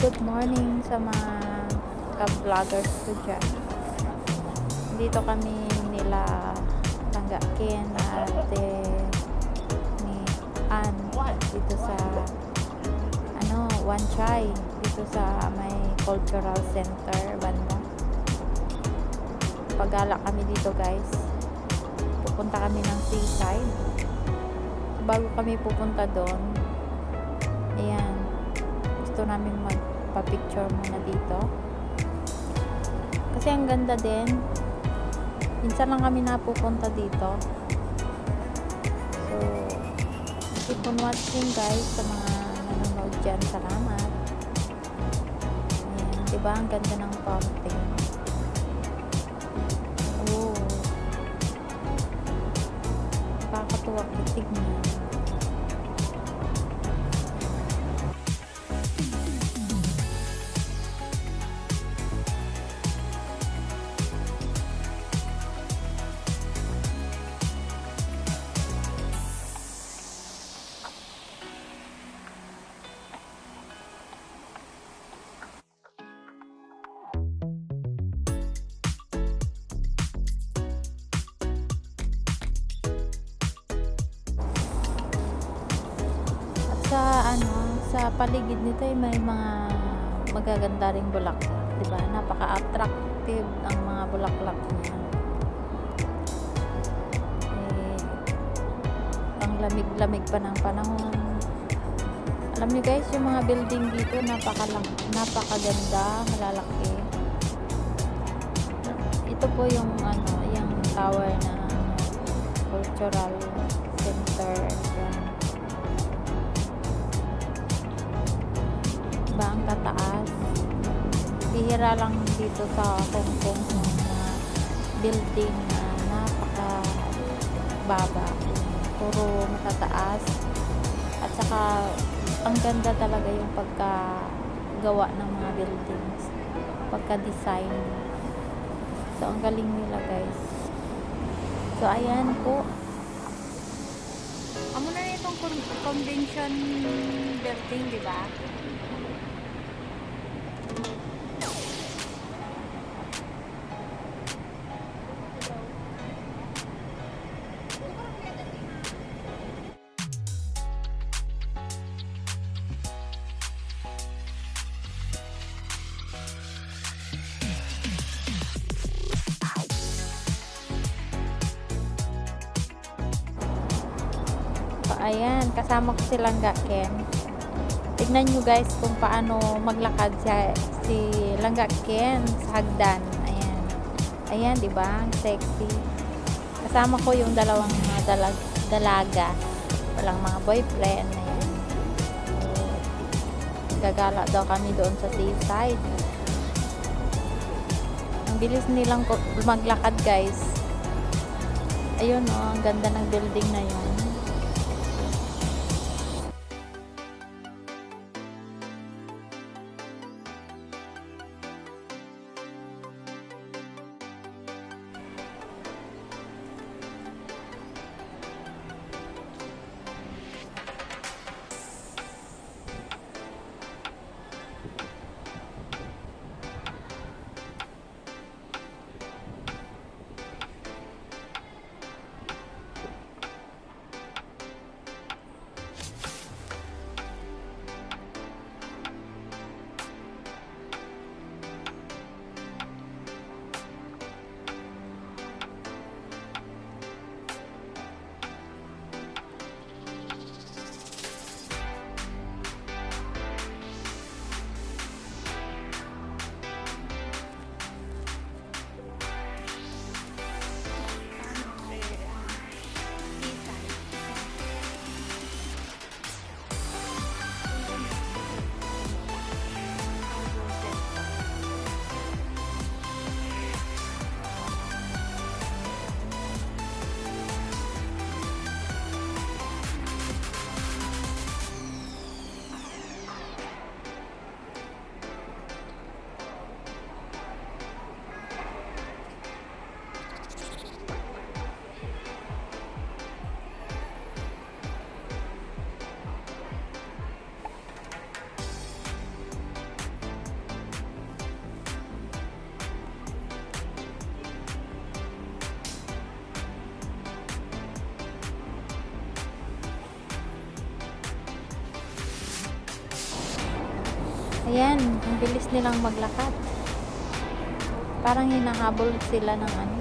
good morning sa mga ka-vloggers ko dyan. Dito kami nila Tanggakin at ni Ann dito sa Wan Chai dito sa may cultural center banda. Pagala kami dito guys, pupunta kami ng seaside. Bago kami pupunta doon, ayan, gusto namin magpa-picture muna dito kasi ang ganda din. Minsan lang kami napupunta dito, so keep on watching guys. Sa mga nanonood dyan, salamat. Ayan, diba ang ganda ng fountain? Oh, nakakatuwa tignan. Sa paligid nito ay may mga magaganda ring bulaklak, 'di ba? Napaka-attractive ang mga bulaklak niya. Ang lamig-lamig pa ng panahon. Alam niyo guys, yung mga building dito napakaganda, malalaki. Ito po yung yung tower na cultural center. Ba ang tataas, bihira lang dito sa Hong Kong yung mga building na napaka baba, puro matataas, at saka ang ganda talaga yung pagkagawa ng mga buildings, pagka-design. So ang galing nila guys. So ayan po, amo na itong convention building, di ba? Ayan, kasama ko si Langgaken. Tignan nyo guys kung paano maglakad si Langgaken sa hagdan. Ayan. Ayan, di ba? Sexy. Kasama ko yung dalawang mga dalaga. Walang mga boyfriend. Ayan. Gagala daw kami doon sa seaside. Ang bilis nilang maglakad guys. Ayun oh, ang ganda ng building na yun. Ayan, ang bilis nilang maglakad. Parang hinahabol sila ng ano.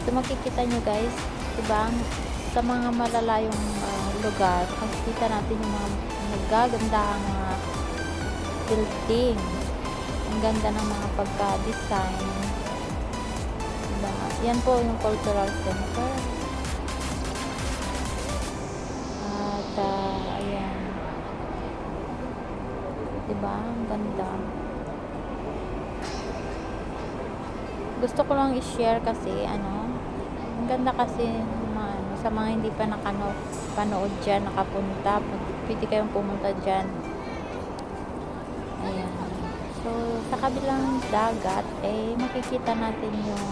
So makikita nyo guys, diba? Sa mga malalayong lugar, makikita natin yung mga nagagandahang mga building. Ang ganda ng mga pagka-design. Diba? Yan po yung cultural center. At ayan. Diba? Ang ganda. Gusto ko lang i-share kasi ang ganda kasi sa mga hindi pa panood dyan, nakapunta, pwede kayong pumunta dyan. Ayan. So, sa kabilang dagat, makikita natin yung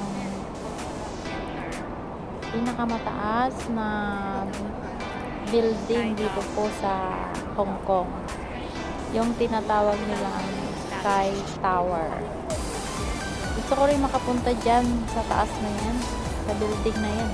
pinakamataas na building dito po sa Hong Kong. Yung tinatawag nilang Sky Tower. Gusto ko rin makapunta dyan sa taas na yan, sa building na yan.